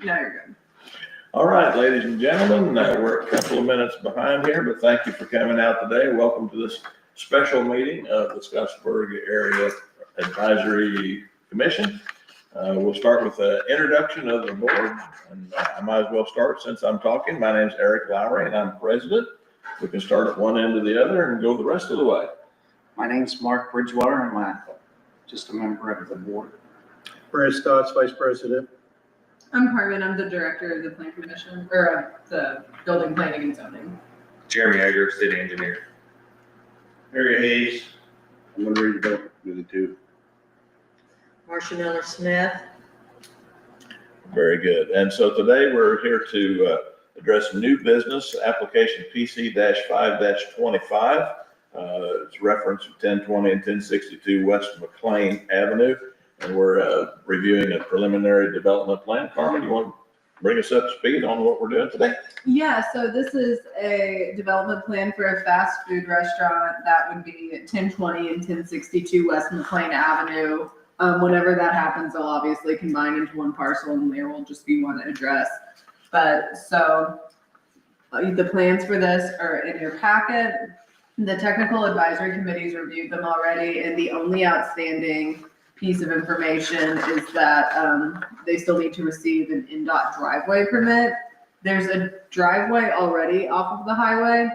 No, you're good. All right, ladies and gentlemen, we're a couple of minutes behind here, but thank you for coming out today. Welcome to this special meeting of the Scottsburg Area Advisory Commission. We'll start with the introduction of the board, and I might as well start since I'm talking. My name's Eric Lowry, and I'm president. We can start at one end to the other and go the rest of the way. My name's Mark Bridgewater, and I'm just a member of the board. Brad Stotts, Vice President. I'm Carmen. I'm the director of the plan commission, or the building planning and zoning. Jeremy Egger, city engineer. Mary Hayes. I'm going to read the the two. Marcia Miller Smith. Very good. And so today we're here to address new business application PC-5-25. It's reference of 1020 and 1062 West McLean Avenue. And we're reviewing a preliminary development plan. Carmen, you want to bring us up to speed on what we're doing today? Yeah, so this is a development plan for a fast food restaurant that would be at 1020 and 1062 West McLean Avenue. Whenever that happens, they'll obviously combine into one parcel and there will just be one address. But so the plans for this are in your packet. The technical advisory committee's reviewed them already, and the only outstanding piece of information is that they still need to receive an NDOT driveway permit. There's a driveway already off of the highway,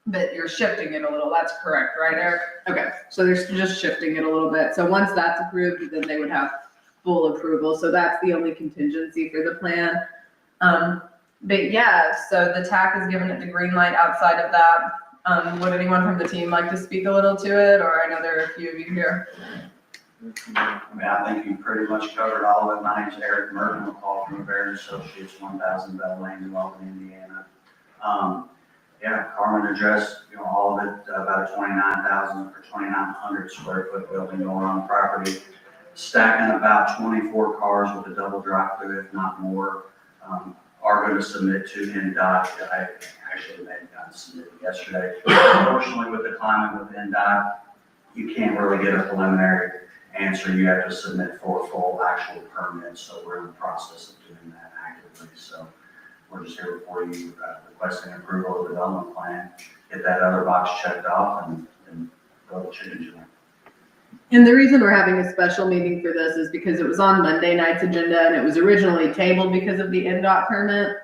but you're shifting it a little. That's correct, right, Eric? Okay, so they're just shifting it a little bit. So once that's approved, then they would have full approval. So that's the only contingency for the plan. But yeah, so the TAC has given it the green light outside of that. Would anyone from the team like to speak a little to it? Or I know there are a few of you here. I mean, I think you pretty much covered all of it. My name's Eric Merton. I'm called from Baird Associates, 1000 Bell Lane, in Walton, Indiana. Yeah, Carmen addressed, all of it, about a 29,000 or 2,900 square foot building going on the property, stacking about 24 cars with a double drive-through, if not more. Are going to submit to NDOT. I actually got submitted yesterday. Unfortunately, with the climate with NDOT, you can't really get a preliminary answer. You have to submit for a full actual permit. So we're in the process of doing that actively. So we're just here before you requesting approval of the development plan, get that other box checked off, and go to chicken joint. And the reason we're having a special meeting for this is because it was on Monday night's agenda and it was originally tabled because of the NDOT permit.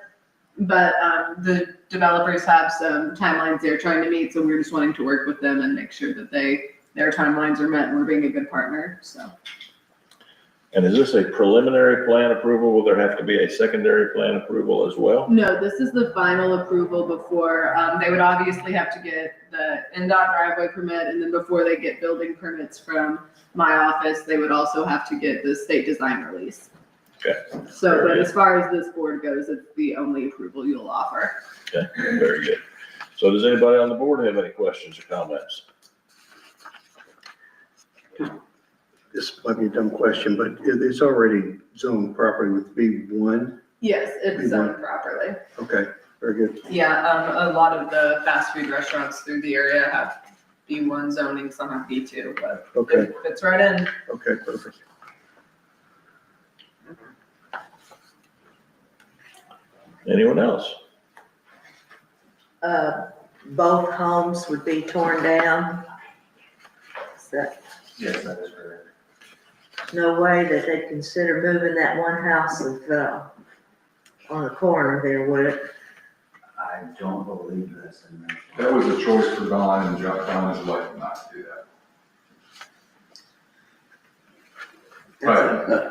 But the developers have some timelines they're trying to meet, so we're just wanting to work with them and make sure that their timelines are met and we're being a good partner, so. And is this a preliminary plan approval? Will there have to be a secondary plan approval as well? No, this is the final approval before, they would obviously have to get the NDOT driveway permit, and then before they get building permits from my office, they would also have to get the state design release. Okay. So, but as far as this board goes, it's the only approval you'll offer. Okay, very good. So does anybody on the board have any questions or comments? This might be a dumb question, but it's already zoned property with B1. Yes, it's zoned properly. Okay, very good. Yeah, a lot of the fast food restaurants through the area have B1 zoning, some have B2, but Okay, it fits right in. okay, perfect. Anyone else? Both homes would be torn down. Is that Yes, that is correct. no way that they'd consider moving that one house on the corner there, would it? I don't believe that's in there. That was a choice for Don, and Don is elected not to do that.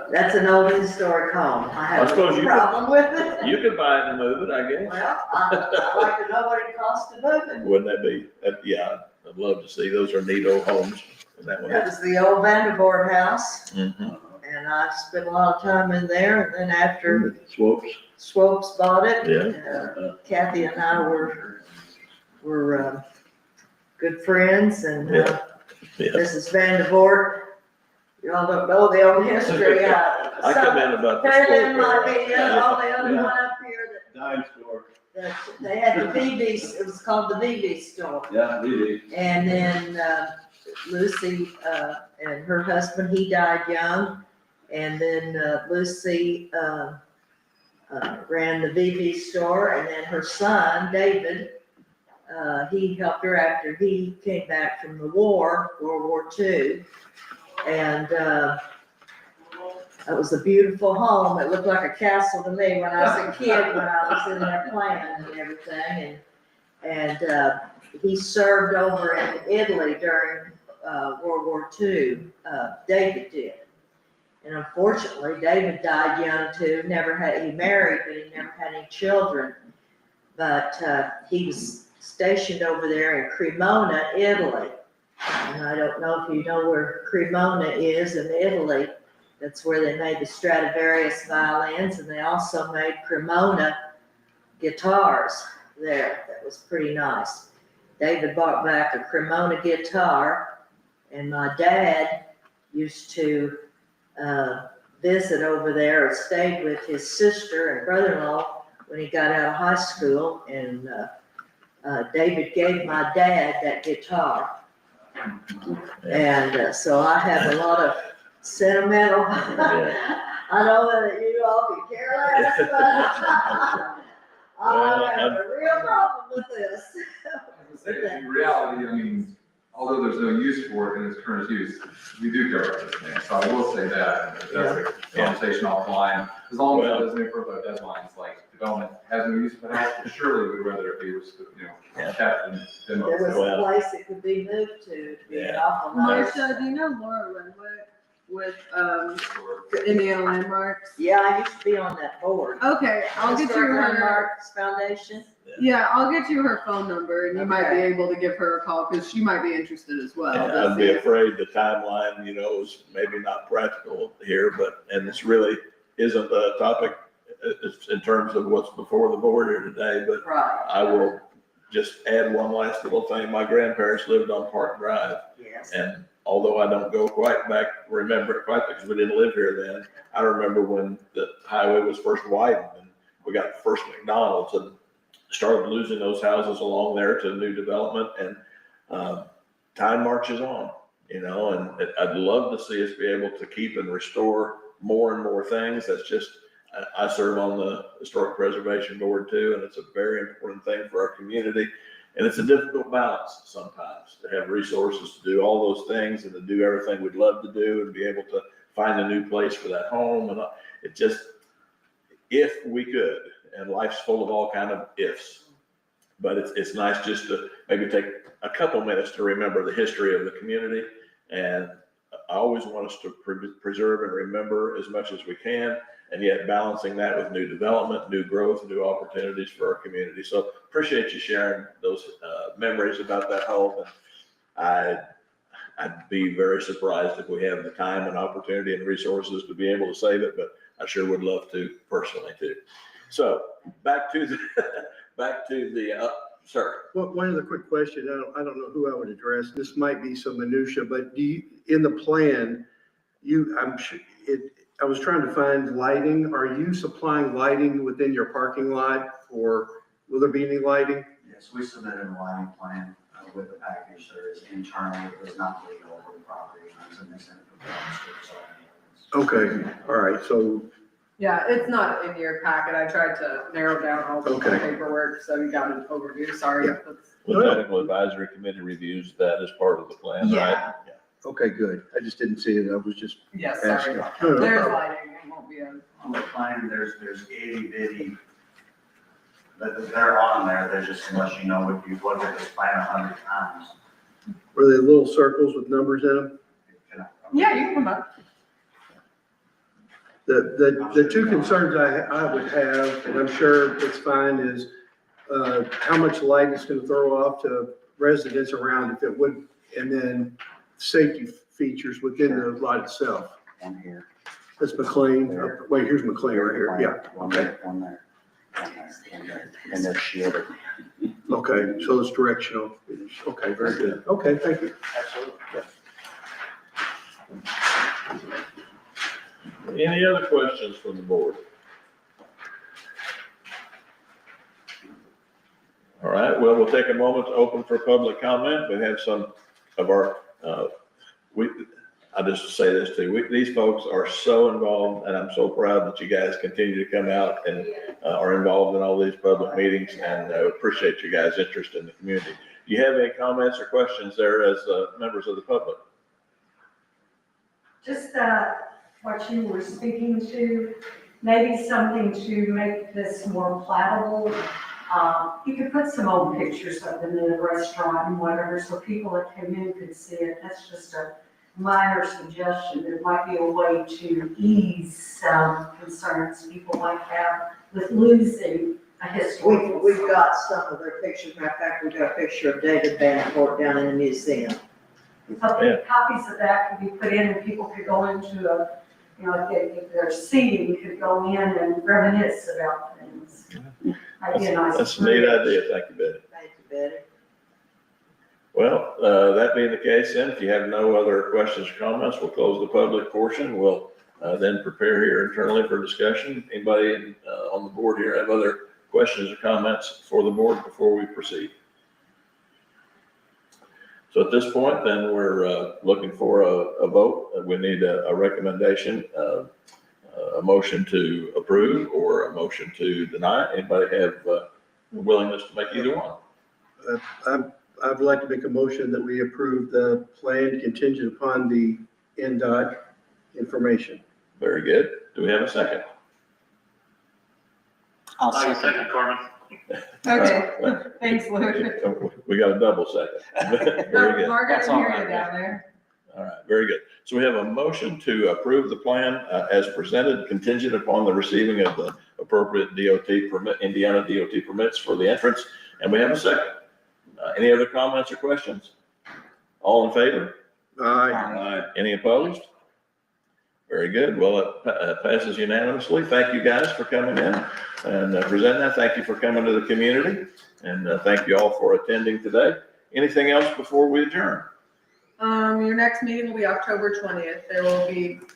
That's an old historic home. I have suppose no you problem with it. You could buy it and move it, I guess. Well, I'd like to know what it costs to move it. Wouldn't that be, yeah, I'd love to see. Those are neat old homes. That one. That was the old Vandervoort house, Mhm. and I spent a lot of time in there, and then after Swoops. Swopes bought it, Yeah. Kathy and I were good friends, and Yeah. Yeah. Mrs. Vandervoort, you all don't know the old history. I come in about the Carolyn school. might be the only other Yeah. one up here Dime store. that they had the BB, it was called the BB store. Yeah, really. And then Lucy and her husband, he died young. And then Lucy ran the VB store, and then her son, David, he helped her after he came back from the war, World War II. And, it was a beautiful home. It looked like a castle to me when I was a kid, when I was in there playing and everything. And he served over in Italy during World War II. David did. And unfortunately, David died young too. He married, but he never had any children. But he was stationed over there in Cremona, Italy. And I don't know if you know where Cremona is in Italy. That's where they made the Stradivarius violins, and they also made Cremona guitars there. That was pretty nice. David brought back a Cremona guitar, and my dad used to visit over there, or stayed with his sister and brother-in-law when he got out of high school, and David gave my dad that guitar. And so I have a lot of sentimental. I know that you all can care less, but I have a real problem with this. I was gonna say, in reality, I mean, although there's no use for it in its current use, we do care about this thing, so I will say that. That's a conversation offline, as long as it doesn't improve our deadlines, like development has no use for that, surely we'd rather it be, kept and There was a place it could be moved to be an awful nice. Marcia, do you know Laura Renwick with, Indiana Landmarks? Yeah, I used to be on that board. Okay, I'll get you Historic her, Landmarks Foundation. yeah, I'll get you her phone number and you might be Okay. able to give her a call because she might be interested as well. And to I'd be see. afraid the timeline, is maybe not practical here, and this really isn't a topic in terms of what's before the board here today, but Right. I will just add one last little thing. My grandparents lived on Park Drive, Yes. and although I don't go quite back, remember it quite because we didn't live here then, I remember when the highway was first widened and we got the first McDonald's and started losing those houses along there to new development, and time marches on, and I'd love to see us be able to keep and restore more and more things. That's just, I serve on the Historic Preservation Board too, and it's a very important thing for our community. And it's a difficult balance sometimes to have resources to do all those things and to do everything we'd love to do and be able to find a new place for that home. And it just, if we could, and life's full of all kind of ifs, but it's nice just to maybe take a couple minutes to remember the history of the community. And I always want us to preserve and remember as much as we can, and yet balancing that with new development, new growth, new opportunities for our community. So appreciate you sharing those memories about that home. And I'd be very surprised if we have the time and opportunity and resources to be able to save it, but I sure would love to personally too. So back to the sir. Well, one other quick question. I don't know who I would address. This might be some minutia, but in the plan, I'm sure I was trying to find lighting. Are you supplying lighting within your parking lot, or will there be any lighting? Yes, we submitted a lighting plan with the package. There is internal, it does not leak over the property lines, and they sent it to the Okay, all right, so, Yeah, it's not in your packet. I tried to narrow down all the Okay. paperwork, so you got an overview. Sorry. Yeah. That's- The technical advisory committee reviews that as part of the plan, right? Yeah. okay, good. I just didn't see it. I was just Yes, asking. sorry. No, no There's problem. lighting. It won't be a. On the plan, there's itty bitty, but they're on there. They're just to let you know if you've looked at this plan 100 times. Were they little circles with numbers in them? Yeah, you can come up. The two concerns I would have, and I'm sure it's fine, is how much light it's gonna throw off to residents around if it would, and then safety features within the lot itself. One here. That's McLean. Wait, here's McLean right here. Yeah, One there, one there, one there, and they're shielded. okay, so it's directional. Okay, very good. Okay, thank you. Absolutely. Any other questions from the board? All right, well, we'll take a moment to open for public comment. We have some of our, I just say this too, these folks are so involved, and I'm so proud that you guys continue to come out and are involved in all these public meetings, and appreciate you guys' interest in the community. Do you have any comments or questions there as members of the public? Just what you were speaking to, maybe something to make this more palatable. You could put some old pictures of them in the restaurant and whatever, so people that come in could see it. That's just a minor suggestion. It might be a way to ease some concerns people might have with losing a historical. We've got some of their pictures. Matter of fact, we've got a picture of David Vanport down in the museum. Copies of that could be put in and people could go into a, if they're seating, could go in and reminisce about things. That'd be a nice. That's a neat idea. Thank you, Betty. Thank you, Betty. Well, that being the case, then, if you have no other questions or comments, we'll close the public portion. We'll then prepare here internally for discussion. Anybody on the board here have other questions or comments for the board before we proceed? So at this point, then, we're looking for a vote. We need a recommendation, a motion to approve or a motion to deny. Anybody have willingness to make either one? I'd like to make a motion that we approve the plan contingent upon the NDOT information. Very good. Do we have a second? I'll second Carmen. Okay, thanks, Luke. We got a double second. Very good. Margaret, That's I all hear right. you down there. All right, very good. So we have a motion to approve the plan as presented, contingent upon the receiving of the appropriate DOT permit, Indiana DOT permits for the entrance, and we have a second. Any other comments or questions? All in favor? Aye. Any opposed? Very good. Well, it passes unanimously. Thank you guys for coming in and presenting that. Thank you for coming to the community, and thank you all for attending today. Anything else before we adjourn? Your next meeting will be October 20th.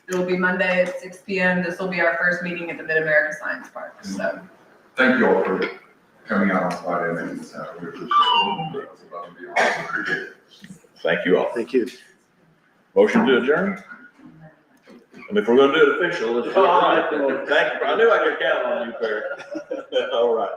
It'll be Monday at 6 p.m. This will be our first meeting at the Mid-America Science Park, so. Thank you all for coming out on Friday and making this happen. We appreciate it. It's above and beyond. We appreciate it. Thank you all. Thank you. Motion to adjourn? And if we're gonna do it official, let's do it right. Thank you. I knew I could count on you, Perry. All right.